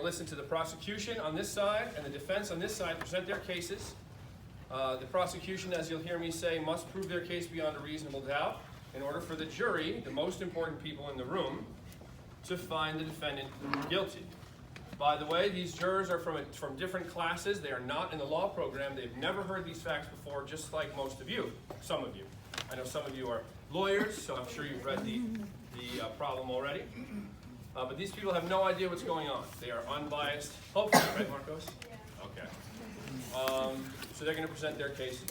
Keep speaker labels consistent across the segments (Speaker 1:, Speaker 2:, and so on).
Speaker 1: listen to the prosecution on this side and the defense on this side present their cases. The prosecution, as you'll hear me say, must prove their case beyond a reasonable doubt in order for the jury, the most important people in the room, to find the defendant guilty. By the way, these jurors are from different classes. They are not in the law program. They've never heard these facts before, just like most of you, some of you. I know some of you are lawyers, so I'm sure you've read the problem already. But these people have no idea what's going on. They are unbiased. Hopefully, right, Marcos? Yeah. Okay. So they're going to present their cases.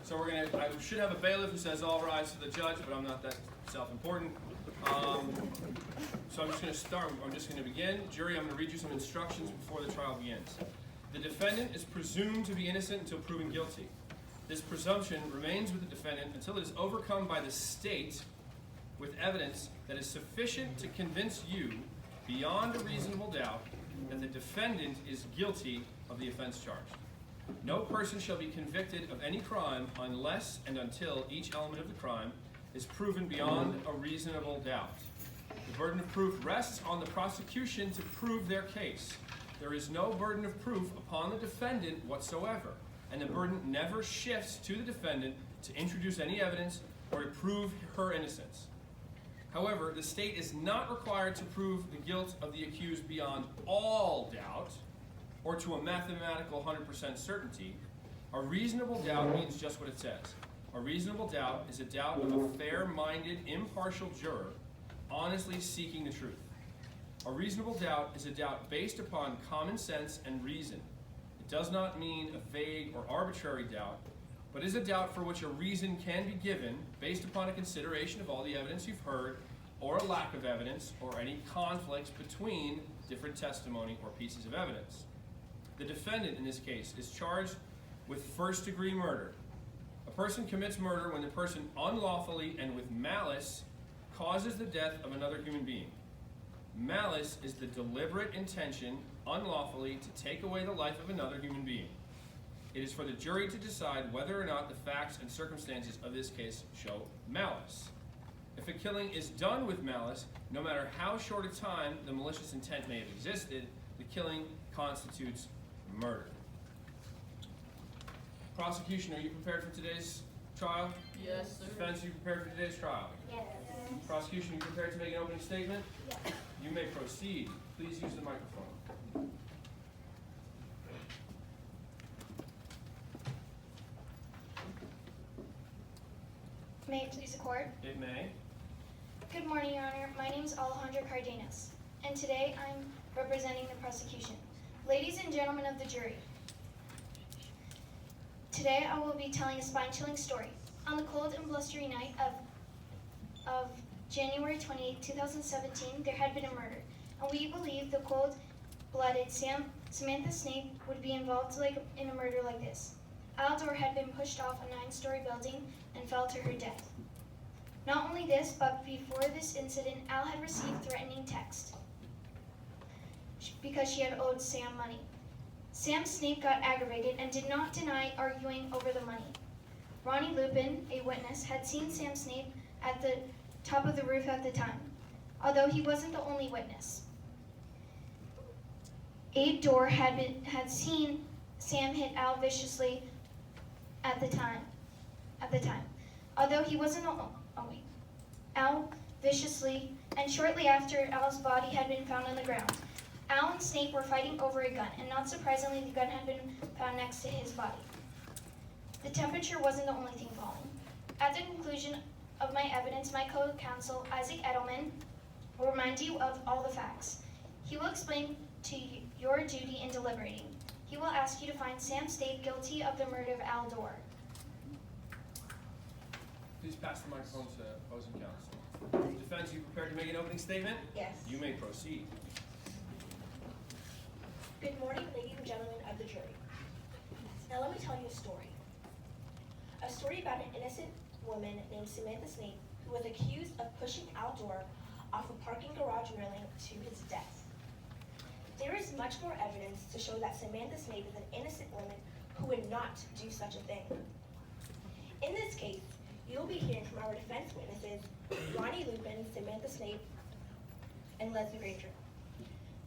Speaker 1: So I should have a bailiff who says all rise to the judge, but I'm not that self-important. So I'm just going to start. I'm just going to begin. Jury, I'm going to read you some instructions before the trial begins. The defendant is presumed to be innocent until proven guilty. This presumption remains with the defendant until it is overcome by the state with evidence that is sufficient to convince you, beyond a reasonable doubt, that the defendant is guilty of the offense charged. No person shall be convicted of any crime unless and until each element of the crime is proven beyond a reasonable doubt. The burden of proof rests on the prosecution to prove their case. There is no burden of proof upon the defendant whatsoever, and the burden never shifts to the defendant to introduce any evidence or to prove her innocence. However, the state is not required to prove the guilt of the accused beyond all doubt, or to a mathematical 100% certainty. A reasonable doubt means just what it says. A reasonable doubt is a doubt of a fair-minded, impartial juror honestly seeking the truth. A reasonable doubt is a doubt based upon common sense and reason. It does not mean a vague or arbitrary doubt, but is a doubt for which a reason can be given based upon a consideration of all the evidence you've heard, or a lack of evidence, or any conflicts between different testimony or pieces of evidence. The defendant, in this case, is charged with first-degree murder. A person commits murder when the person unlawfully and with malice causes the death of another human being. Malice is the deliberate intention, unlawfully, to take away the life of another human being. It is for the jury to decide whether or not the facts and circumstances of this case show malice. If a killing is done with malice, no matter how short a time the malicious intent may have existed, the killing constitutes murder. Prosecution, are you prepared for today's trial?
Speaker 2: Yes, sir.
Speaker 1: Defense, are you prepared for today's trial?
Speaker 3: Yes.
Speaker 1: Prosecution, are you prepared to make an opening statement?
Speaker 3: Yes.
Speaker 1: You may proceed. Please use the microphone.
Speaker 3: May it please the court?
Speaker 1: It may.
Speaker 3: Good morning, Your Honor. My name is Alejandra Cardenas, and today I'm representing the prosecution. Ladies and gentlemen of the jury, today I will be telling a spine-chilling story. On the cold and blustery night of January 28, 2017, there had been a murder, and we believe the cold-blooded Samantha Snape would be involved in a murder like this. Aldor had been pushed off a 9-story building and fell to her death. Not only this, but before this incident, Al had received threatening text because she had owed Sam money. Sam Snape got aggravated and did not deny arguing over the money. Ronnie Lupin, a witness, had seen Sam Snape at the top of the roof at the time, although he wasn't the only witness. Abe Dorr had seen Sam hit Al viciously at the time, although he wasn't Al viciously, and shortly after Al's body had been found on the ground. Al and Snape were fighting over a gun, and not surprisingly, the gun had been found next to his body. The temperature wasn't the only thing falling. At the conclusion of my evidence, my co-counsel, Isaac Edelman, will remind you of all the facts. He will explain to you your duty in deliberating. He will ask you to find Sam Snape guilty of the murder of Al Dorr.
Speaker 1: Please pass the microphone to opposing counsel. Defense, you prepared to make an opening statement?
Speaker 2: Yes.
Speaker 1: You may proceed.
Speaker 4: Good morning, ladies and gentlemen of the jury. Now let me tell you a story. A story about an innocent woman named Samantha Snape who was accused of pushing Al Dorr off a parking garage railing to his death. There is much more evidence to show that Samantha Snape is an innocent woman who would not do such a thing. In this case, you will be hearing from our defense witnesses Ronnie Lupin, Samantha Snape, and Leslie Granger.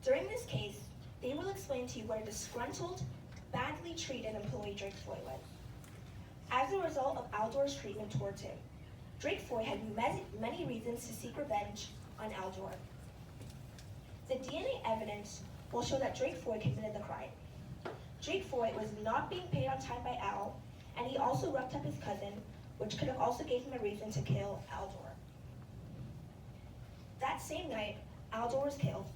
Speaker 4: During this case, they will explain to you what a disgruntled, badly treated employee Drake Foy was. As a result of Aldor's treatment towards him, Drake Foy had many reasons to seek revenge on Aldor. The DNA evidence will show that Drake Foy committed the crime. Drake Foy was not being paid on time by Al, and he also roughed up his cousin, which could have also gave him a reason to kill Aldor. That same night, Aldor was killed.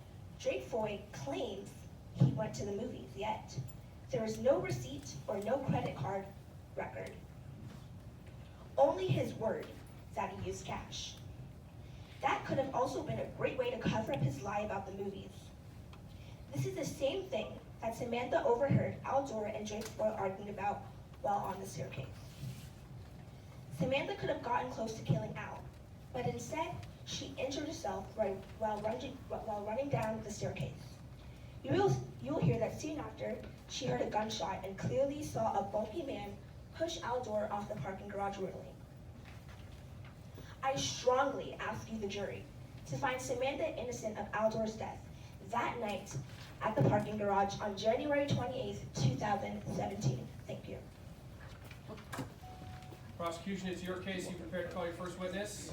Speaker 4: Drake Foy claims he went to the movies, yet there is no receipt or no credit card record. Only his word that he used cash. That could have also been a great way to cover up his lie about the movies. This is the same thing that Samantha overheard Aldor and Drake Foy arguing about while on the staircase. Samantha could have gotten close to killing Al, but instead, she injured herself while running down the staircase. You'll hear that soon after, she heard a gunshot and clearly saw a bulky man push Aldor off the parking garage railing. I strongly ask you, the jury, to find Samantha innocent of Aldor's death that night at the parking garage on January 28th, 2017. Thank you.
Speaker 1: Prosecution, it's your case. You prepared to call your first witness?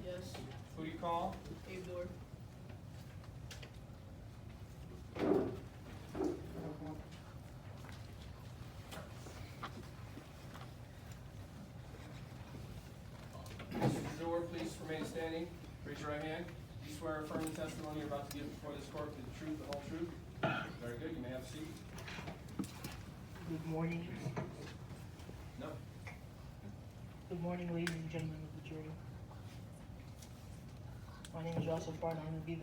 Speaker 2: Yes.
Speaker 1: Who do you call?
Speaker 2: Abe Door.
Speaker 1: Mr. Door, please remain standing. Raise your right hand. Do you swear or affirm the testimony you're about to give before this court to the truth, the whole truth? Very good. You may have a seat.
Speaker 2: Good morning.
Speaker 1: No.
Speaker 2: Good morning, ladies and gentlemen of the jury. My name is Russell Ford. I'm going to be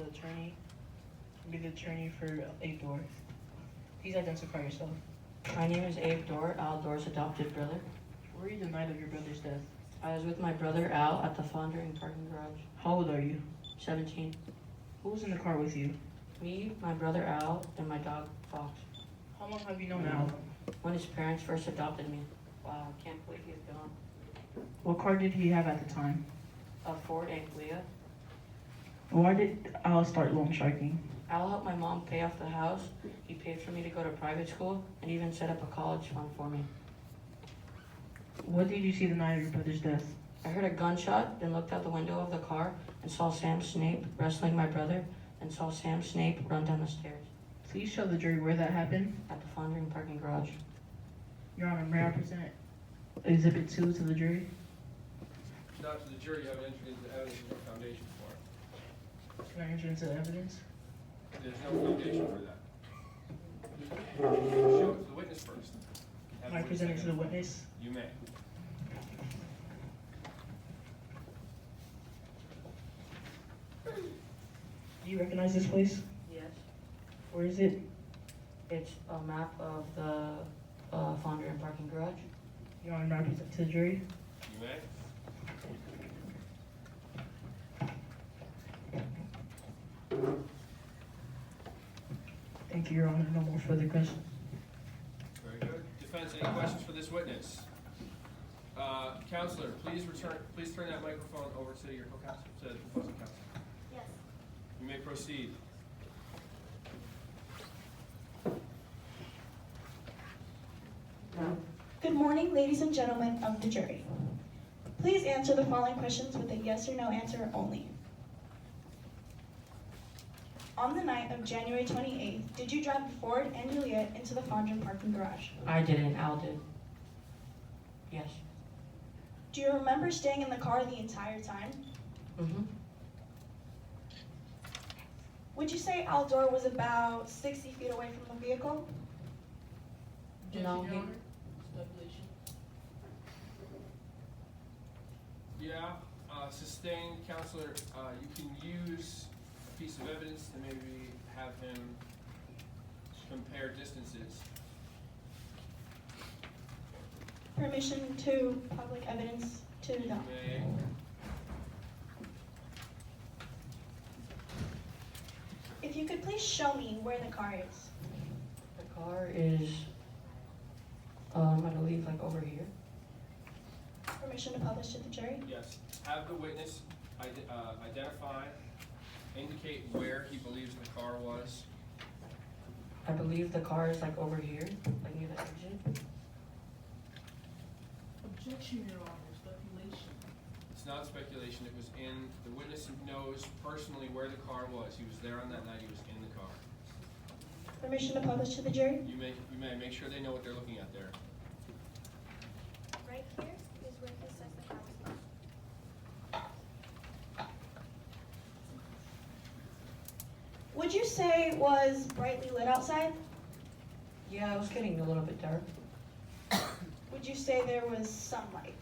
Speaker 2: the attorney for Abe Door. Please identify yourself.
Speaker 5: My name is Abe Door, Al Door's adopted brother.
Speaker 2: Where were you the night of your brother's death?
Speaker 5: I was with my brother Al at the Fondering parking garage.
Speaker 2: How old are you?
Speaker 5: 17.
Speaker 2: Who was in the car with you?
Speaker 5: Me, my brother Al, and my dog Fox.
Speaker 2: How long have you known Al?
Speaker 5: When his parents first adopted me. Wow, I can't believe he's gone.
Speaker 2: What car did he have at the time?
Speaker 5: A Ford Anglia.
Speaker 2: Why did Al start loan sharking?
Speaker 5: Al helped my mom pay off the house. He paid for me to go to private school and even set up a college fund for me.
Speaker 2: What did you see the night of your brother's death?
Speaker 5: I heard a gunshot, then looked out the window of the car and saw Sam Snape wrestling my brother and saw Sam Snape run down the stairs
Speaker 2: Please show the jury where that happened.
Speaker 5: at the Fondering parking garage.
Speaker 2: Your Honor, may I present Exhibit 2 to the jury?
Speaker 1: Not to the jury. You haven't entered into the evidence. There's no foundation for
Speaker 2: Can I enter into the evidence?
Speaker 1: it. There's no foundation for that. Show it to the witness first. Have
Speaker 2: Can I
Speaker 1: the
Speaker 2: present it to the
Speaker 1: identify.
Speaker 2: witness?
Speaker 1: You may.
Speaker 2: Do you recognize this place?
Speaker 5: Yes.
Speaker 2: Where is it?
Speaker 5: It's a map of the Fondering parking garage.
Speaker 2: Your Honor, may I present to the jury?
Speaker 1: You may.
Speaker 2: Thank you, Your Honor. No more further questions.
Speaker 1: Very good. Defense, any questions for this witness? Counselor, please turn that microphone over to your co-counsel, to the opposing counsel.
Speaker 3: Yes.
Speaker 1: You may proceed.
Speaker 6: Good morning, ladies and gentlemen of the jury. Please answer the following questions with a yes or no answer only. On the night of January 28th, did you drive Ford and Juliet into the Fondren parking garage?
Speaker 5: I didn't, Al did. Yes.
Speaker 6: Do you remember staying in the car the entire time?
Speaker 5: Mm-hmm.
Speaker 6: Would you say Aldor was about 60 feet away from the vehicle?
Speaker 5: No, he,
Speaker 1: Yeah, sustained, counselor, you can use a piece of evidence to maybe have him compare distances.
Speaker 6: Permission to public evidence to
Speaker 1: You
Speaker 6: no.
Speaker 1: may.
Speaker 6: If you could please show me where the car is.
Speaker 5: the car is, I believe, like over here.
Speaker 6: Permission to publish to the jury?
Speaker 1: Yes. Have the witness identify, indicate where he believes the car was.
Speaker 5: I believe the car is like over here, like near the exit.
Speaker 2: Objection, Your Honor, speculation.
Speaker 1: It's not speculation. It was in, the witness knows personally where the car was. He was there on that night. He was in the car.
Speaker 6: Permission to publish to the jury?
Speaker 1: You may make sure they know what they're looking at there.
Speaker 4: Right here is where he says the car was left.
Speaker 6: Would you say it was brightly lit outside?
Speaker 5: Yeah, it was getting a little bit dark.
Speaker 6: Would you say there was sunlight?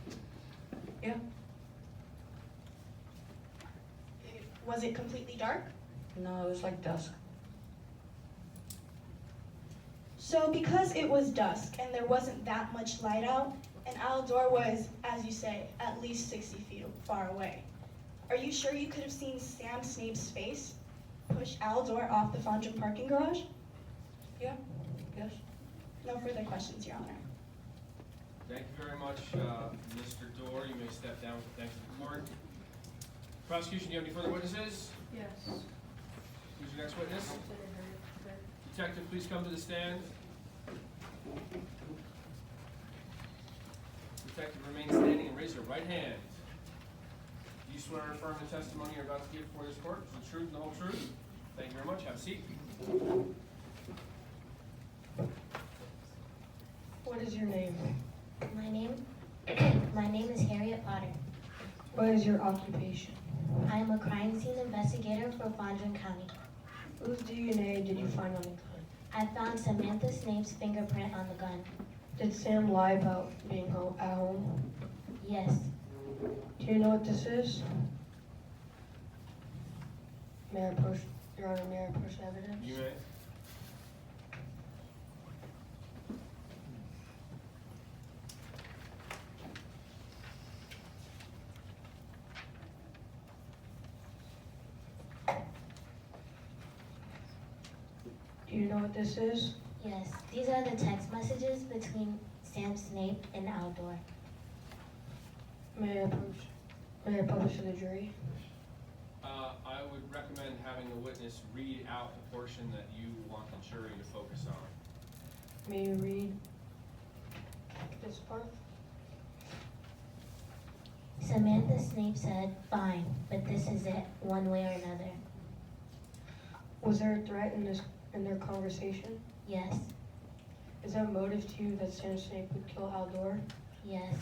Speaker 5: Yeah.
Speaker 6: Was it completely dark?
Speaker 5: No, it was like dusk.
Speaker 6: So because it was dusk and there wasn't that much light out, and Aldor was, as you say, at least 60 feet far away, are you sure you could have seen Sam Snape's face push Aldor off the Fondren parking garage?
Speaker 5: Yeah. Yes.
Speaker 6: No further questions, Your Honor.
Speaker 1: Thank you very much, Mr. Dorr. You may step down. Thanks to the court. Prosecution, do you have any further witnesses?
Speaker 2: Yes.
Speaker 1: Who's your next witness? Detective, please come to the stand. Detective, remain standing and raise your right hand. Do you swear or affirm the testimony you're about to give before this court is the truth and the whole truth? Thank you very much. Have a seat.
Speaker 5: What is your name?
Speaker 7: My name is Harriet Potter.
Speaker 5: What is your occupation?
Speaker 7: I am a crime scene investigator for Fondren County.
Speaker 5: Whose DNA did you find on the gun?
Speaker 7: I found Samantha Snape's fingerprint on the gun.
Speaker 5: Did Sam lie about being at home?
Speaker 7: Yes.
Speaker 5: Do you know what this is? Your Honor, may I approach evidence?
Speaker 1: You may.
Speaker 5: Do you know what this is?
Speaker 7: Yes. These are the text messages between Sam Snape and Aldor.
Speaker 5: May I publish to the jury?
Speaker 1: I would recommend having the witness read out the portion that you want the jury to focus on.
Speaker 5: May you read this part?
Speaker 7: Samantha Snape said, "Fine, but this is it, one way or another."
Speaker 5: Was there a threat in their conversation?
Speaker 7: Yes.
Speaker 5: Is that motive to you that Sam Snape would kill Aldor?
Speaker 7: Yes.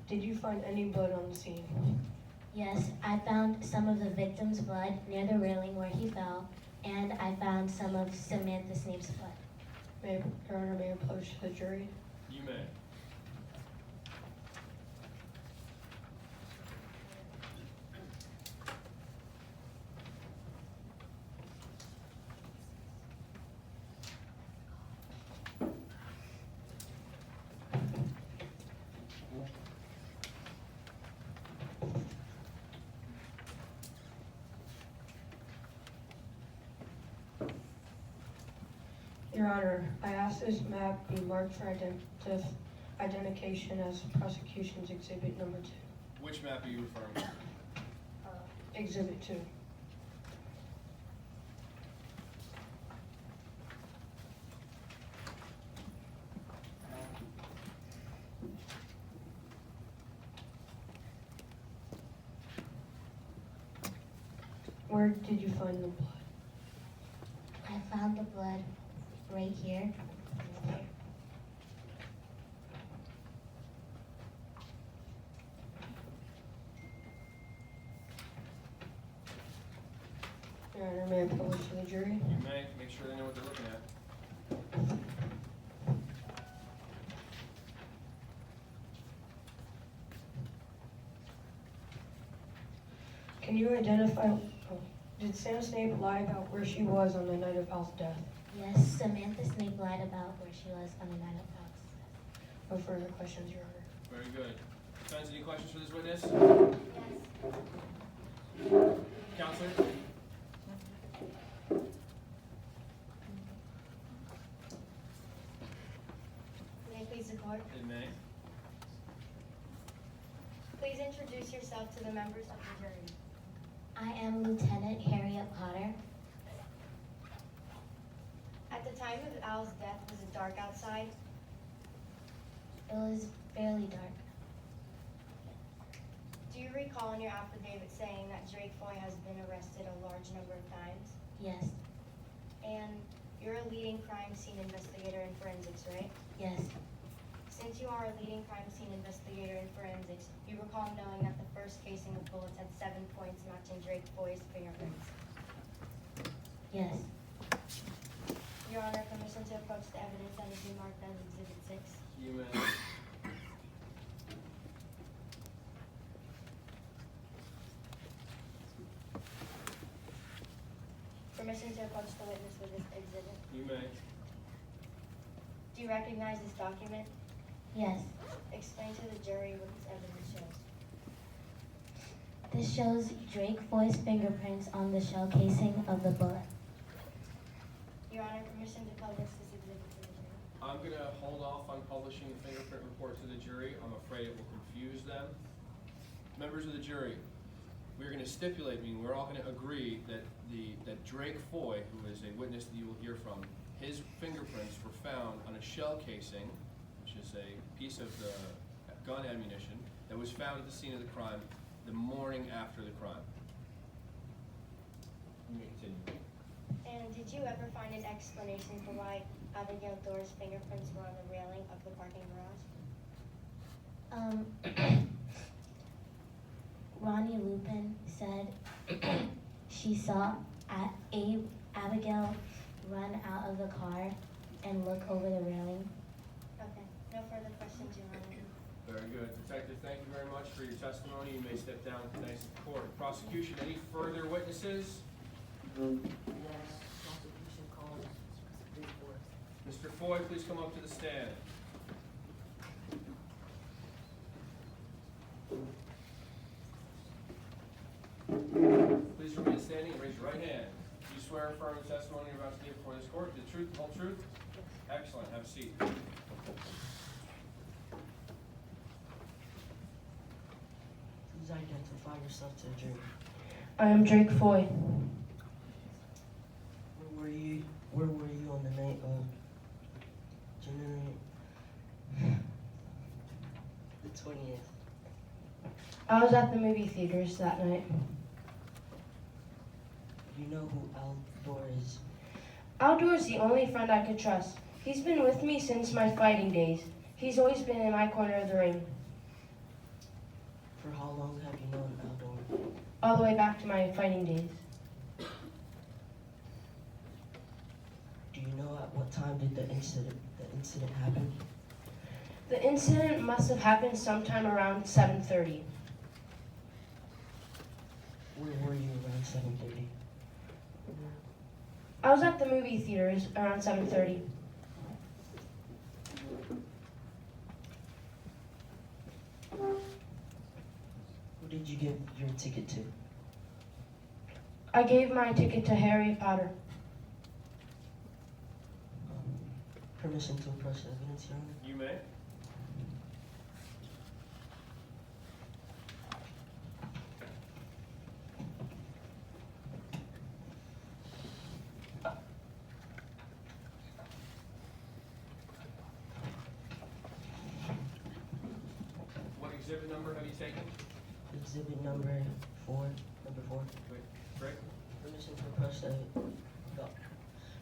Speaker 5: Did you find any blood on the scene?
Speaker 7: Yes. I found some of the victim's blood near the railing where he fell, and I found some of Samantha Snape's blood.
Speaker 5: Your Honor, may I approach to the jury?
Speaker 1: You may.
Speaker 5: Your Honor, I ask this map be marked for identification as prosecution's exhibit number 2.
Speaker 1: Which map are you referring to?
Speaker 5: Exhibit 2. Where did you find the blood?
Speaker 7: I found the blood right here and here.
Speaker 5: Your Honor, may I publish to the jury?
Speaker 1: You may. Make sure they know what they're looking at.
Speaker 5: Can you identify, did Sam Snape lie about where she was on the night of Al's death?
Speaker 7: Yes, Samantha Snape lied about where she was on the night of Al's death.
Speaker 5: No further questions, Your Honor.
Speaker 1: Very good. Defense, any questions for this witness?
Speaker 3: Yes.
Speaker 1: Counselor?
Speaker 3: May I please the court?
Speaker 1: It may.
Speaker 8: Please introduce yourself to the members of the jury.
Speaker 7: I am Lieutenant Harriet Potter.
Speaker 8: At the time of Al's death, was it dark outside?
Speaker 7: It was fairly dark.
Speaker 8: Do you recall in your affidavit saying that Drake Foy has been arrested a large number of times?
Speaker 7: Yes,
Speaker 8: And you're a leading crime scene investigator in forensics, right?
Speaker 7: yes,
Speaker 8: Since you are a leading crime scene investigator in forensics, you recall knowing that the first casing of bullets had 7 points matching Drake Foy's fingerprints.
Speaker 7: yes.
Speaker 8: Your Honor, permission to approach the evidence that has been marked as Exhibit 6.
Speaker 1: You may.
Speaker 8: Permission to approach the witness with this exhibit.
Speaker 1: You may.
Speaker 8: Do you recognize this document?
Speaker 7: Yes.
Speaker 8: Explain to the jury what this evidence shows.
Speaker 7: This shows Drake Foy's fingerprints on the shell casing of the bullet.
Speaker 8: Your Honor, permission to publish this exhibit to the jury.
Speaker 1: I'm gonna hold off on publishing the fingerprint report to the jury. I'm afraid it will confuse them. Members of the jury, we're gonna stipulate, meaning we're all gonna agree that that Drake Foy, who is a witness that you will hear from, his fingerprints were found on a shell casing, which is a piece of the gun ammunition that was found at the scene of the crime the morning after the crime. You may continue.
Speaker 8: And did you ever find an explanation for why Abigail Thor's fingerprints were on the railing of the parking garage?
Speaker 7: Ronnie Lupin said she saw Abigail run out of the car and look over the railing.
Speaker 8: Okay, no further questions, Your Honor.
Speaker 1: Very good. Detective, thank you very much for your testimony. You may step down and thanks the court. Prosecution, any further witnesses? Mr. Foy, please come up to the stand. Please remain standing and raise your right hand. Do you swear or affirm the testimony you're about to give before this court, the truth, the whole truth? Excellent. Have a seat.
Speaker 9: Please identify yourself to the jury.
Speaker 5: I am Drake Foy.
Speaker 9: Where were you on the night of January the 20th?
Speaker 5: I was at the movie theaters that night.
Speaker 9: Do you know who Aldor is?
Speaker 5: Aldor is the only friend I could trust. He's been with me since my fighting days. He's always been in my corner of the ring,
Speaker 9: For how long have you known Aldor?
Speaker 5: all the way back to my fighting days.
Speaker 9: Do you know at what time did the incident happen?
Speaker 5: The incident must have happened sometime around 7:30.
Speaker 9: Where were you around 7:30?
Speaker 5: I was at the movie theaters around 7:30.
Speaker 9: Who did you give your ticket to?
Speaker 5: I gave my ticket to Harry Potter.
Speaker 9: Permission to approach the evidence, Your Honor?
Speaker 1: You may. What exhibit number have you taken?
Speaker 9: Exhibit number 4.
Speaker 1: Wait, Drake?
Speaker 9: Permission to approach the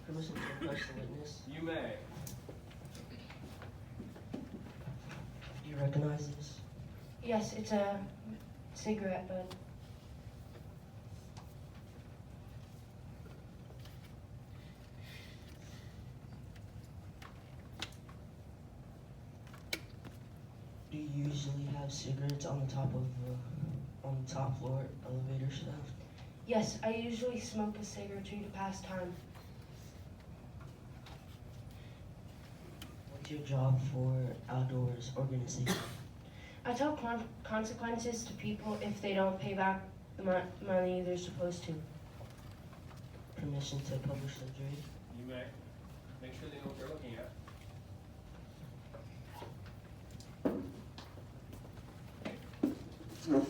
Speaker 9: permission to approach the witness.
Speaker 1: You may.
Speaker 9: Do you recognize this?
Speaker 5: Yes, it's a cigarette butt.
Speaker 9: Do you usually have cigarettes on the top floor elevator shaft?
Speaker 5: Yes, I usually smoke a cig or two to pass time.
Speaker 9: What's your job for outdoors organization?
Speaker 5: I tell consequences to people if they don't pay back the money they're supposed to.
Speaker 9: Permission to publish the jury?
Speaker 1: You may. Make sure they know what they're looking at.
Speaker 9: No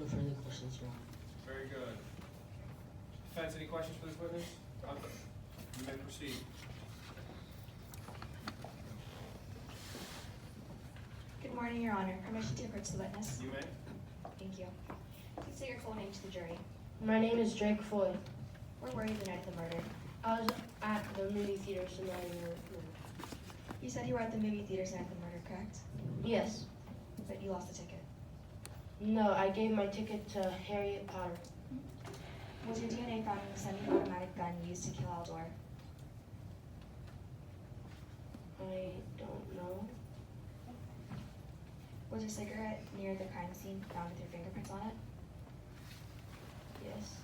Speaker 9: further questions, Your Honor.
Speaker 1: Very good. Defense, any questions for this witness? You may proceed.
Speaker 10: Good morning, Your Honor. Permission to approach the witness.
Speaker 1: You may.
Speaker 10: Thank you. Please say your full name to the jury.
Speaker 5: My name is Drake Floyd.
Speaker 10: Where were you the night of the murder?
Speaker 5: I was at the movie theater tonight.
Speaker 10: You said you were at the movie theater the night of the murder, correct?
Speaker 5: Yes.
Speaker 10: But you lost the ticket.
Speaker 5: No, I gave my ticket to Harriet Potter.
Speaker 10: Was your DNA found in the semi-automatic gun used to kill Aldor?
Speaker 5: I don't know.
Speaker 10: Was your cigarette near the crime scene found with your fingerprints on it?
Speaker 5: Yes.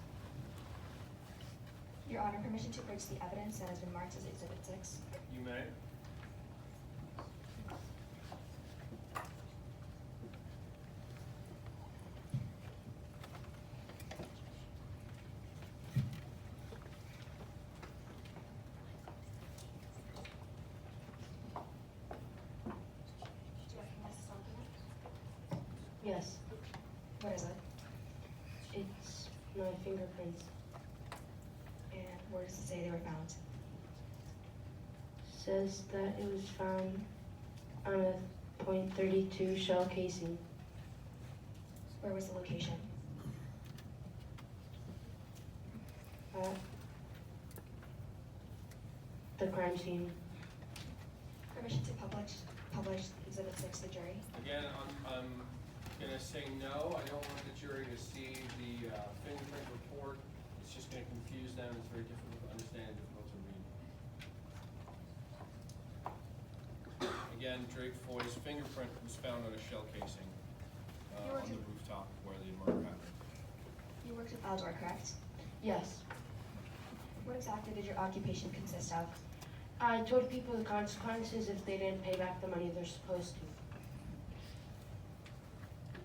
Speaker 10: Your Honor, permission to approach the evidence that has been marked as Exhibit 6.
Speaker 1: You may.
Speaker 10: Do you recognize this document?
Speaker 5: Yes.
Speaker 10: What is it?
Speaker 5: It's my fingerprints.
Speaker 10: And where does it say they were found?
Speaker 5: Says that it was found on a .32 shell casing.
Speaker 10: Where was the location?
Speaker 5: At the crime scene.
Speaker 10: Permission to publish Exhibit 6 to the jury.
Speaker 1: Again, I'm gonna say no. I don't want the jury to see the fingerprint report. It's just gonna confuse them. It's very difficult to understand, difficult to read. Again, Drake Foy's fingerprint was found on a shell casing on the rooftop where the murder happened.
Speaker 10: You worked with Aldor, correct?
Speaker 5: Yes.
Speaker 10: What exactly did your occupation consist of?
Speaker 5: I told people the consequences if they didn't pay back the money they're supposed to.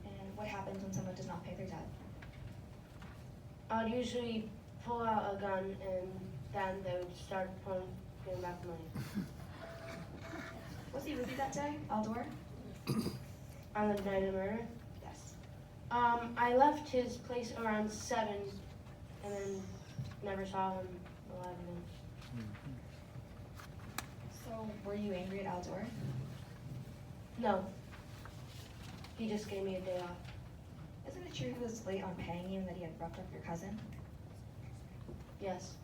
Speaker 10: And what happens when someone does not pay their debt?
Speaker 5: I'd usually pull out a gun and then they would start paying back the money.
Speaker 10: Was he with you that day, Aldor?
Speaker 5: On the night of the murder?
Speaker 10: Yes.
Speaker 5: I left his place around 7 and then never saw him 11.
Speaker 10: So, were you angry at Aldor?
Speaker 5: No. He just gave me a day off.
Speaker 10: Isn't it true he was late on paying you and that he had roughed up your cousin?
Speaker 5: Yes.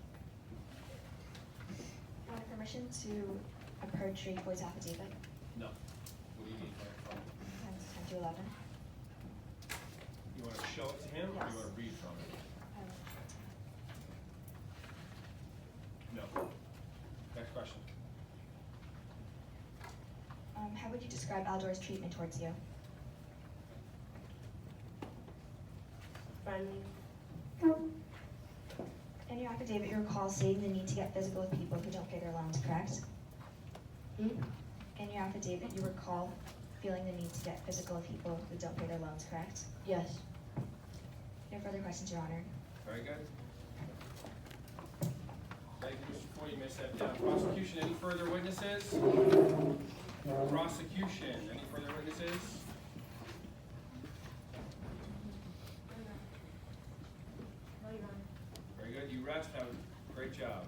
Speaker 10: I want permission to approach Drake Foy's affidavit.
Speaker 1: No. What do you need from?
Speaker 10: Times 10 to 11.
Speaker 1: You wanna show it to him or
Speaker 10: Yes.
Speaker 1: you wanna read from it? No. Next question.
Speaker 10: How would you describe Aldor's treatment towards you?
Speaker 5: Friendly.
Speaker 10: In your affidavit, you recall stating the need to get physical with people who don't pay their loans, correct?
Speaker 5: Hmm?
Speaker 10: In your affidavit, you recall feeling the need to get physical with people who don't pay their loans, correct?
Speaker 5: Yes.
Speaker 10: No further questions, Your Honor.
Speaker 1: Very good. Thank you, Mr. Foy. You may step down. Prosecution, any further witnesses? Prosecution, any further witnesses? Very good. You rest. Have a great job.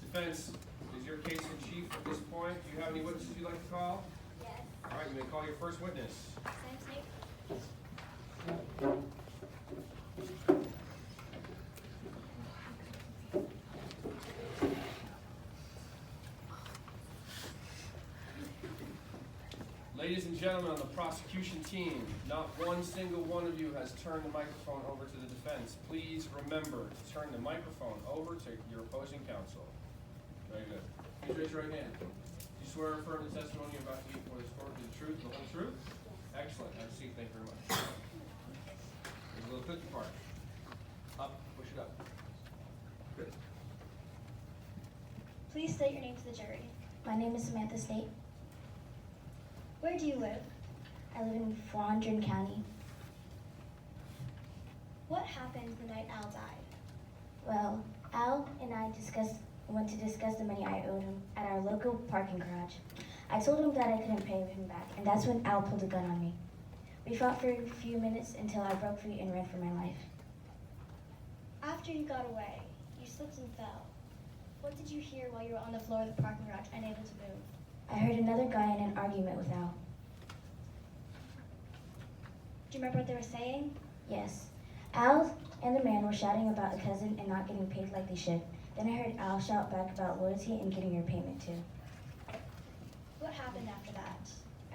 Speaker 1: Defense, is your case in chief at this point? Do you have any witnesses you'd like to call?
Speaker 3: Yes.
Speaker 1: All right, you may call your first witness.
Speaker 3: Sam Snape.
Speaker 1: Ladies and gentlemen on the prosecution team, not one single one of you has turned the microphone over to the defense. Please remember to turn the microphone over to your opposing counsel. Very good. Please raise your right hand. Do you swear or affirm the testimony you're about to give before this court is the truth, the whole truth? Excellent. Have a seat. Thank you very much. There's a little cookie part. Up. Push it up. Good.
Speaker 3: Please state your name to the jury. My name is Samantha Snape.
Speaker 4: Where do you live?
Speaker 7: I live in Flandrin County.
Speaker 4: What happened the night Al died?
Speaker 7: Well, Al and I went to discuss the money I owed him at our local parking garage. I told him that I couldn't pay him back, and that's when Al pulled a gun on me. We fought for a few minutes until I broke free and ran for my life.
Speaker 4: After you got away, you slipped and fell. What did you hear while you were on the floor of the parking garage, unable to move?
Speaker 7: I heard another guy in an argument with Al.
Speaker 4: Do you remember what they were saying?
Speaker 7: Yes. Al and the man were shouting about a cousin and not getting paid like they should. Then I heard Al shout back about loyalty and getting your payment too.
Speaker 4: What happened after that?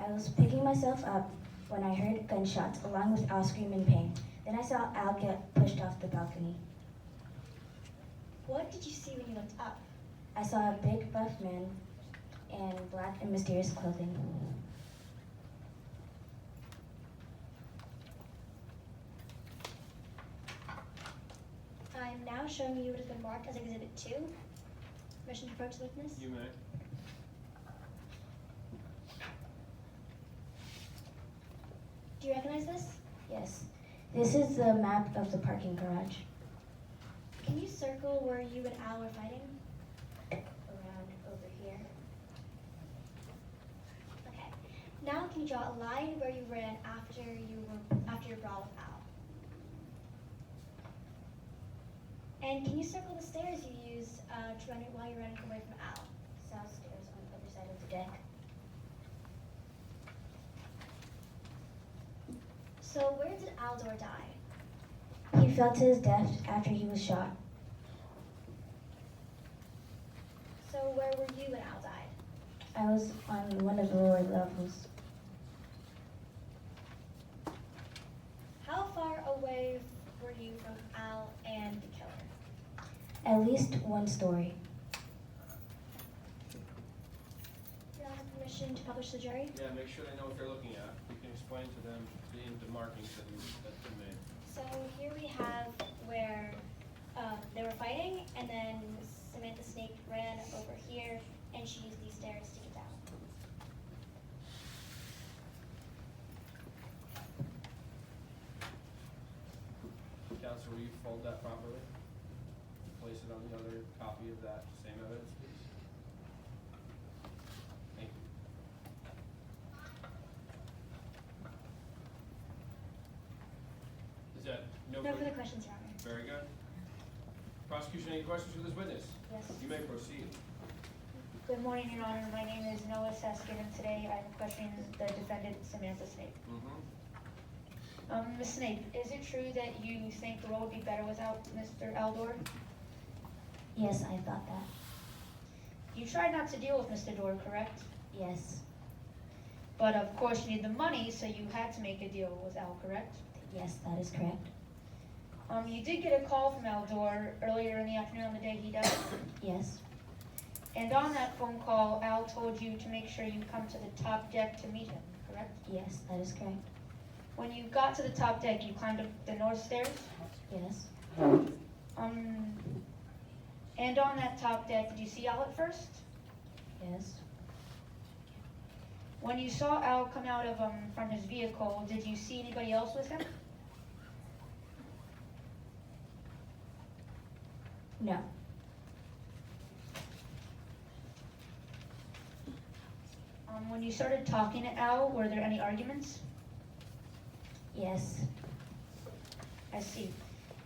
Speaker 7: I was picking myself up when I heard gunshots along with Al scream in pain. Then I saw Al get pushed off the balcony.
Speaker 4: What did you see when you looked up?
Speaker 7: I saw a big buff man in black and mysterious clothing.
Speaker 4: I'm now showing you what has been marked as Exhibit 2. Permission to approach the witness?
Speaker 1: You may.
Speaker 4: Do you recognize this?
Speaker 7: Yes. This is the map of the parking garage.
Speaker 4: Can you circle where you and Al were fighting?
Speaker 7: Around over here.
Speaker 4: Okay. Now can you draw a line where you ran after your brawl with Al? And can you circle the stairs you used to run it while you're running away from Al?
Speaker 7: South stairs on the other side of the deck.
Speaker 4: So where did Aldor die?
Speaker 7: He fell to his death after he was shot.
Speaker 4: So where were you when Al died?
Speaker 7: I was on one of the lower levels.
Speaker 4: How far away were you from Al and the killer?
Speaker 7: At least one story.
Speaker 4: Do you have permission to publish the jury?
Speaker 1: Yeah, make sure they know what they're looking at. You can explain to them the markings that you made.
Speaker 4: So here we have where they were fighting, and then Samantha Snake ran over here, and she used these stairs to get down.
Speaker 1: Counselor, will you fold that properly? Place it on the other copy of that same evidence, please. Thank you. Is that no
Speaker 4: No
Speaker 1: further?
Speaker 4: further questions, Your Honor.
Speaker 1: Very good. Prosecution, any questions for this witness?
Speaker 8: Yes.
Speaker 1: You may proceed.
Speaker 8: Good morning, Your Honor. My name is Noah Seskin, and today I'm questioning the defendant, Samantha Snape. Ms. Snape, is it true that you think the world would be better without Mr. Aldor?
Speaker 7: Yes, I thought that.
Speaker 8: You tried not to deal with Mr. Dorr, correct?
Speaker 7: Yes.
Speaker 8: But of course you need the money, so you had to make a deal with Al, correct?
Speaker 7: Yes, that is correct.
Speaker 8: You did get a call from Aldor earlier in the afternoon on the day he died.
Speaker 7: Yes.
Speaker 8: And on that phone call, Al told you to make sure you come to the top deck to meet him, correct?
Speaker 7: Yes, that is correct.
Speaker 8: When you got to the top deck, you climbed up the north stairs?
Speaker 7: Yes.
Speaker 8: And on that top deck, did you see Al at first?
Speaker 7: Yes.
Speaker 8: When you saw Al come out of from his vehicle, did you see anybody else with him?
Speaker 7: No.
Speaker 8: When you started talking to Al, were there any arguments?
Speaker 7: Yes.
Speaker 8: I see.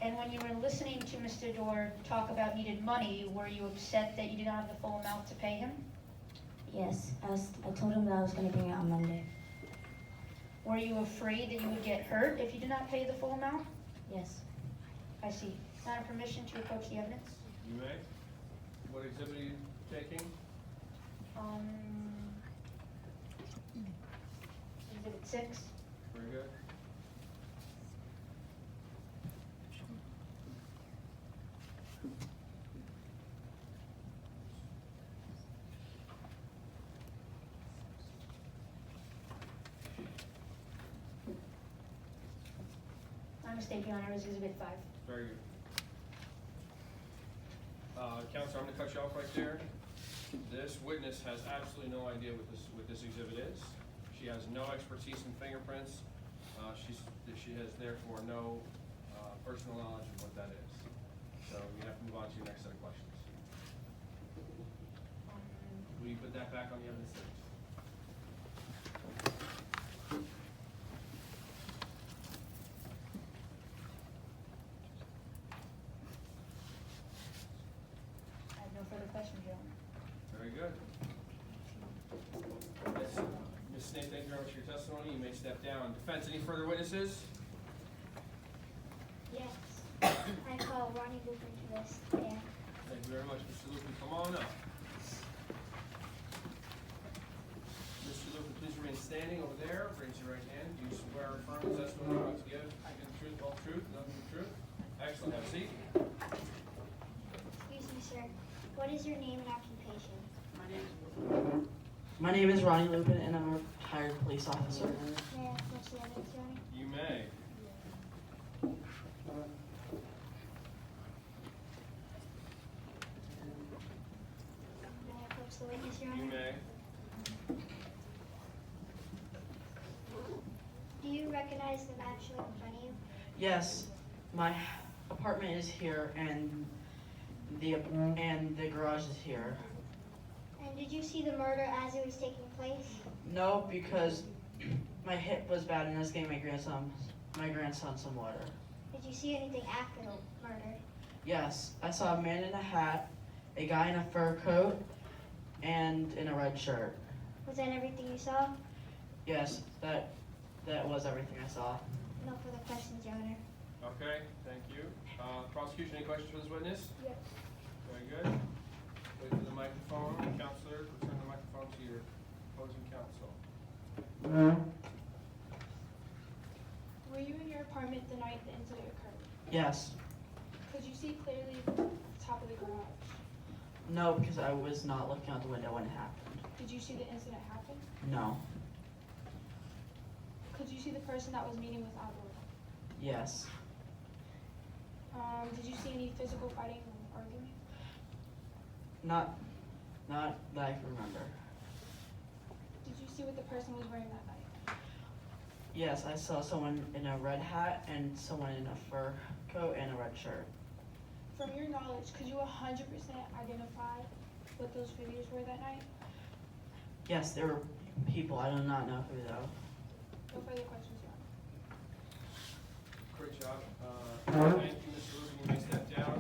Speaker 8: And when you were listening to Mr. Dorr talk about needed money, were you upset that you did not have the full amount to pay him?
Speaker 7: Yes. I told him that I was going to bring it on Monday.
Speaker 8: Were you afraid that you would get hurt if you did not pay the full amount?
Speaker 7: Yes.
Speaker 8: I see. Can I have permission to approach the evidence?
Speaker 1: You may. What exhibit are you taking?
Speaker 8: Exhibit 6.
Speaker 1: Very good.
Speaker 8: My mistake, Your Honor, is Exhibit 5.
Speaker 1: Very good. Counselor, I'm going to cut you off right there. This witness has absolutely no idea what this exhibit is. She has no expertise in fingerprints. She has therefore no personal knowledge of what that is. So we have to move on to your next set of questions. Will you put that back on the evidence series?
Speaker 10: I have no further questions, Your Honor.
Speaker 1: Very good. Ms. Snape, thank you very much for your testimony. You may step down. Defense, any further witnesses?
Speaker 3: Yes. I call Ronnie Lupin to the stand.
Speaker 1: Thank you very much. Mr. Lupin, come on up. Mr. Lupin, please remain standing over there. Raise your right hand. Do you swear or affirm the testimony you're about to give the truth, the whole truth, nothing but the truth? Excellent. Have a seat.
Speaker 3: Excuse me, sir. What is your name and occupation?
Speaker 9: My name is Ronnie Lupin, and I'm a retired police officer.
Speaker 3: May I ask what's the evidence, Your Honor?
Speaker 1: You may.
Speaker 3: May I approach the witness, Your
Speaker 1: You
Speaker 3: Honor?
Speaker 1: may.
Speaker 3: Do you recognize the map shown in front of you?
Speaker 9: Yes, my apartment is here, and the garage is here.
Speaker 3: And did you see the murder as it was taking place?
Speaker 9: No, because my hip was bad, and I was getting my grandson some water.
Speaker 3: Did you see anything after the murder?
Speaker 9: Yes, I saw a man in a hat, a guy in a fur coat, and in a red shirt.
Speaker 3: Was that everything you saw?
Speaker 9: Yes, that was everything I saw.
Speaker 3: No further questions, Your Honor.
Speaker 1: Okay, thank you. Prosecution, any questions for this witness?
Speaker 3: Yes.
Speaker 1: Very good. Wait for the microphone. Counselor, return the microphone to your opposing counsel.
Speaker 6: Were you in your apartment the night the incident occurred?
Speaker 9: Yes.
Speaker 6: Could you see clearly the top of the garage?
Speaker 9: No, because I was not looking out the window when it happened.
Speaker 6: Did you see the incident happen?
Speaker 9: No.
Speaker 6: Could you see the person that was meeting with Albert?
Speaker 9: Yes.
Speaker 6: Did you see any physical fighting or arguing?
Speaker 9: Not that I can remember.
Speaker 6: Did you see what the person was wearing that night?
Speaker 9: Yes, I saw someone in a red hat and someone in a fur coat and a red shirt.
Speaker 6: From your knowledge, could you 100% identify what those figures were that night?
Speaker 9: Yes, there were people. I do not know who though.
Speaker 6: No further questions, Your Honor.
Speaker 1: Great job. Thank you, Mr. Lupin. You may step down.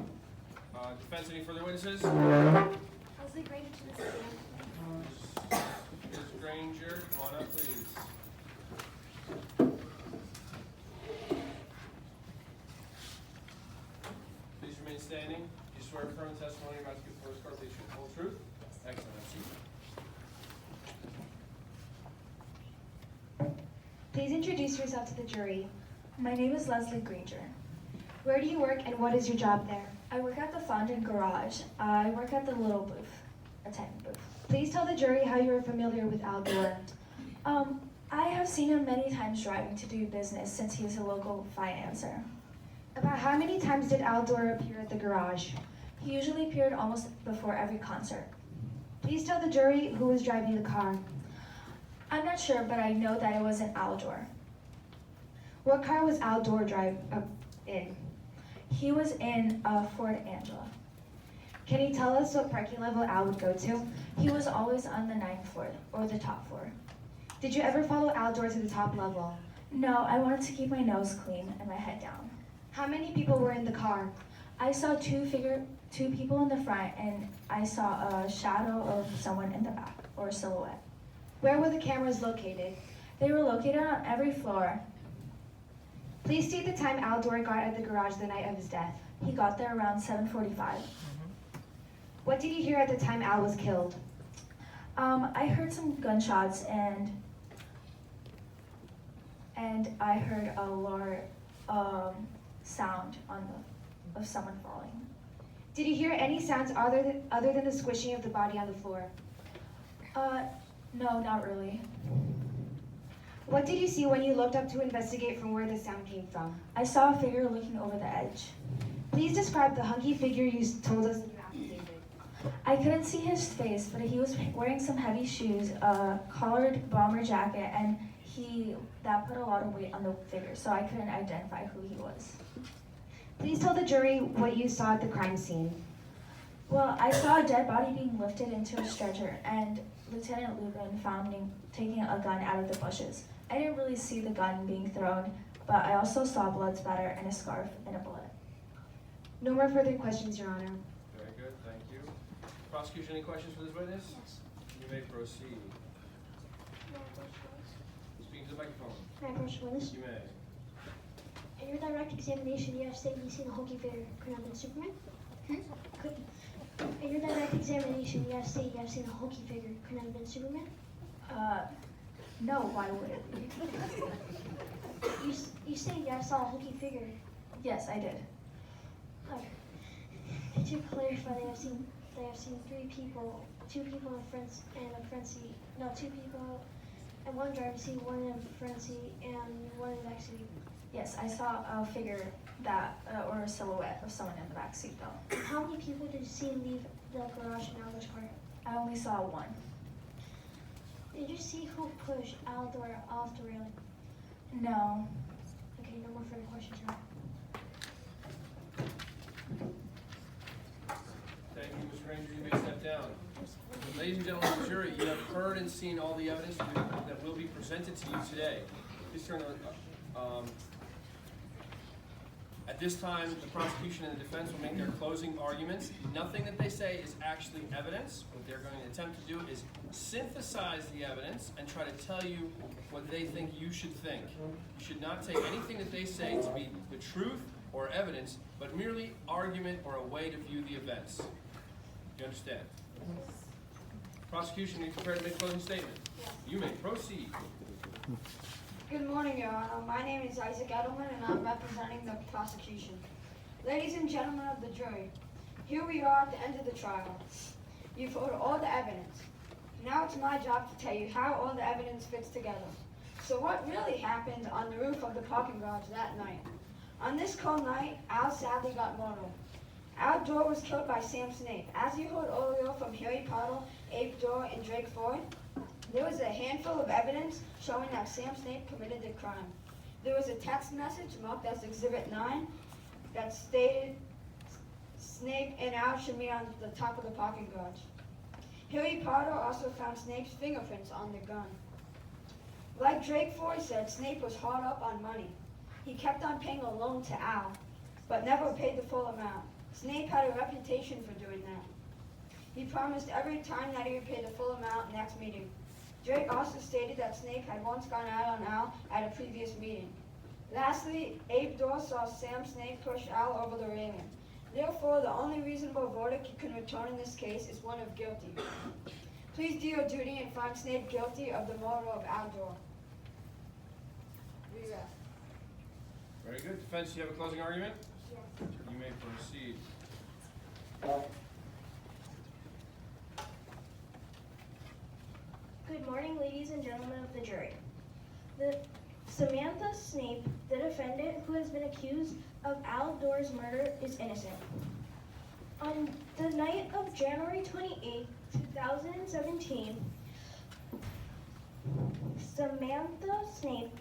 Speaker 1: Defense, any further witnesses?
Speaker 3: Leslie Granger to the stand.
Speaker 1: Ms. Granger, come on up, please. Please remain standing. Do you swear to affirm the testimony you're about to give before this court that you should full truth? Excellent. Have a seat.
Speaker 10: Please introduce yourself to the jury. My name is Leslie Granger. Where do you work and what is your job there? I work at the Fondant Garage. I work at the little booth, attendant booth. Please tell the jury how you are familiar with Al Gore. I have seen him many times driving to do business since he is a local financer. About how many times did Al Gore appear at the garage? He usually appeared almost before every concert. Please tell the jury who was driving the car. I'm not sure, but I know that it wasn't Al Gore. What car was Al Gore in? He was in a Ford Angela. Can you tell us what parking level Al would go to? He was always on the 9th floor, or the top floor. Did you ever follow Al Gore to the top level? No, I wanted to keep my nose clean and my head down. How many people were in the car? I saw two people in the front, and I saw a shadow of someone in the back, or a silhouette. Where were the cameras located? They were located on every floor. Please state the time Al Gore got at the garage the night of his death. He got there around 7:45. What did you hear at the time Al was killed? I heard some gunshots and I heard a lower sound of someone falling. Did you hear any sounds other than the squishing of the body on the floor? No, not really. What did you see when you looked up to investigate from where the sound came from? I saw a figure looking over the edge. Please describe the hunky figure you told us in your affidavit. I couldn't see his face, but he was wearing some heavy shoes, a collared bomber jacket, and that put a lot of weight on the figure, so I couldn't identify who he was.
Speaker 11: Please tell the jury what you saw at the crime scene.
Speaker 10: Well, I saw a dead body being lifted into a stretcher, and Lieutenant Lubin found him taking a gun out of the bushes. I didn't really see the gun being thrown, but I also saw blood spatter and a scarf and a bullet.
Speaker 11: No more further questions, Your Honor.
Speaker 1: Very good, thank you. Prosecution, any questions for this witness?
Speaker 12: Yes.
Speaker 1: You may proceed. Speak to the microphone.
Speaker 12: May I approach the witness?
Speaker 1: You may.
Speaker 12: In your direct examination, you have stated you seen the hulking figure could have been Superman? In your direct examination, you have stated you have seen a hulking figure could have been Superman?
Speaker 10: No, why would it be?
Speaker 12: You stated you saw a hulking figure.
Speaker 10: Yes, I did.
Speaker 12: Okay. To clarify, they have seen 3 people, 2 people in front and a front seat. No, 2 people and 1 driver's seat, 1 in the front seat, and 1 in the back seat.
Speaker 10: Yes, I saw a figure or a silhouette of someone in the back seat though.
Speaker 12: How many people did you see leave the garage and out of the car?
Speaker 10: I only saw 1.
Speaker 12: Did you see who pushed Aldor off the railing?
Speaker 10: No.
Speaker 12: Okay, no more further questions, Your Honor.
Speaker 1: Thank you, Mr. Ranger, you may step down. Ladies and gentlemen of the jury, you have heard and seen all the evidence that will be presented to you today. Please turn at this time, the prosecution and the defense will make their closing arguments. Nothing that they say is actually evidence. What they're going to attempt to do is synthesize the evidence and try to tell you what they think you should think. You should not take anything that they say to be the truth or evidence, but merely argument or a way to view the events. You understand? Prosecution, are you prepared to make a closing statement? You may proceed.
Speaker 13: Good morning, Your Honor. My name is Isaac Edelman, and I'm representing the prosecution. Ladies and gentlemen of the jury, here we are at the end of the trial. You've heard all the evidence. Now it's my job to tell you how all the evidence fits together. So what really happened on the roof of the parking garage that night? On this cold night, Al sadly got mortal. Al Dorr was killed by Sam Snape. As you heard earlier from Harry Potter, Abe Dorr, and Drake Floyd, there was a handful of evidence showing that Sam Snape committed the crime. There was a text message marked as Exhibit 9 that stated Snape and Al should meet on the top of the parking garage. Harry Potter also found Snape's fingerprints on the gun. Like Drake Floyd said, Snape was hard up on money. He kept on paying a loan to Al, but never paid the full amount. Snape had a reputation for doing that. He promised every time that he would pay the full amount next meeting. Drake also stated that Snape had once gone out on Al at a previous meeting. Lastly, Abe Dorr saw Sam Snape push Al over the railing. Therefore, the only reasonable verdict you can return in this case is one of guilty. Please do your duty and find Snape guilty of the murder of Al Dorr.
Speaker 1: Very good. Defense, do you have a closing argument? Yes. You may proceed.
Speaker 12: Good morning, ladies and gentlemen of the jury. Samantha Snape, the defendant who has been accused of Al Dorr's murder, is innocent. On the night of January 28, 2017, Samantha Snape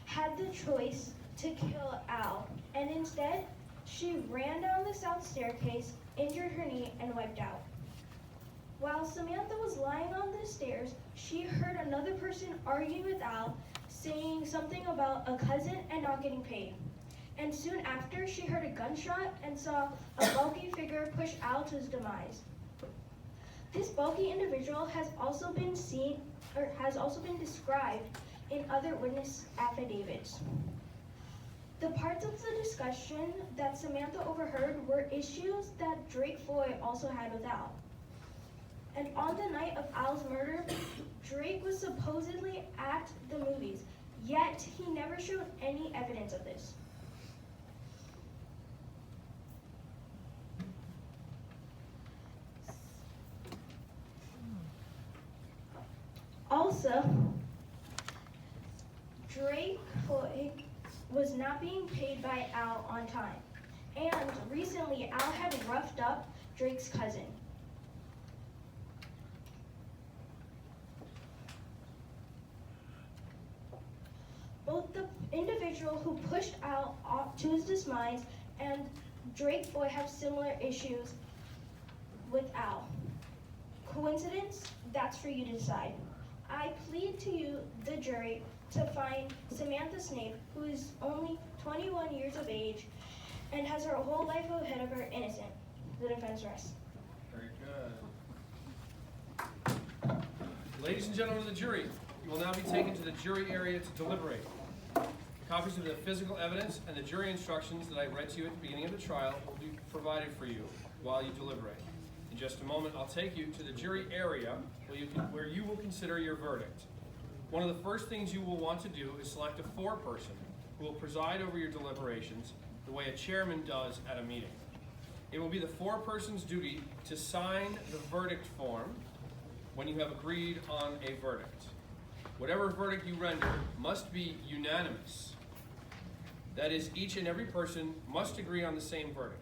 Speaker 12: had the choice to kill Al, and instead, she ran down the south staircase, injured her knee, and wiped out. While Samantha was lying on the stairs, she heard another person arguing with Al, saying something about a cousin and not getting paid. And soon after, she heard a gunshot and saw a bulky figure push Al to his demise. This bulky individual has also been described in other witness affidavits. The parts of the discussion that Samantha overheard were issues that Drake Floyd also had with Al. And on the night of Al's murder, Drake was supposedly at the movies, yet he never showed any evidence of this. Also, Drake Floyd was not being paid by Al on time. And recently, Al had roughed up Drake's cousin. Both the individual who pushed Al off to his demise and Drake Foy have similar issues with Al. Coincidence? That's for you to decide. I plead to you, the jury, to find Samantha Snape, who is only 21 years of age and has her whole life ahead of her, innocent. The defense rests.
Speaker 1: Very good. Ladies and gentlemen of the jury, you will now be taken to the jury area to deliberate. Copies of the physical evidence and the jury instructions that I read to you at the beginning of the trial will be provided for you while you deliberate. In just a moment, I'll take you to the jury area where you will consider your verdict. One of the first things you will want to do is select a foreperson who will preside over your deliberations the way a chairman does at a meeting. It will be the foreperson's duty to sign the verdict form when you have agreed on a verdict. Whatever verdict you render must be unanimous. That is, each and every person must agree on the same verdict.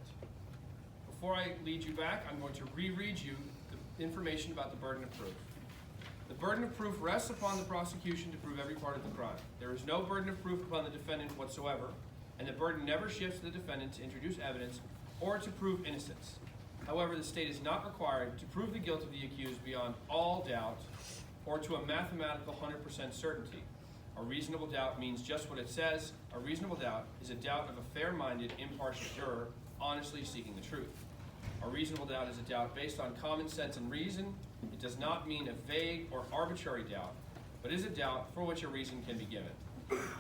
Speaker 1: Before I lead you back, I'm going to reread you the information about the burden of proof. The burden of proof rests upon the prosecution to prove every part of the crime. There is no burden of proof upon the defendant whatsoever, and the burden never shifts to the defendant to introduce evidence or to prove innocence. However, the state is not required to prove the guilt of the accused beyond all doubt or to a mathematical 100% certainty. A reasonable doubt means just what it says. A reasonable doubt is a doubt of a fair-minded, impartial juror honestly seeking the truth. A reasonable doubt is a doubt based on common sense and reason. It does not mean a vague or arbitrary doubt, but is a doubt for which a reason can be given,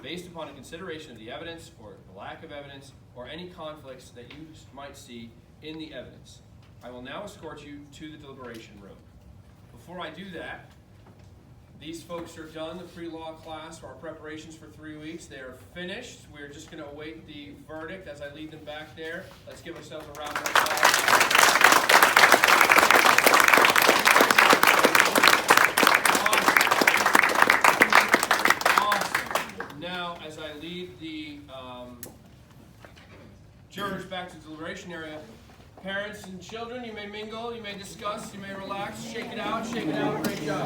Speaker 1: based upon a consideration of the evidence or the lack of evidence or any conflicts that you might see in the evidence. I will now escort you to the deliberation room. Before I do that, these folks are done, the pre-law class, for our preparations for 3 weeks. They are finished. We're just going to await the verdict as I lead them back there. Let's give ourselves a round of applause. Awesome. Now, as I lead the jurors back to the deliberation area, parents and children, you may mingle, you may discuss, you may relax, shake it out, great job.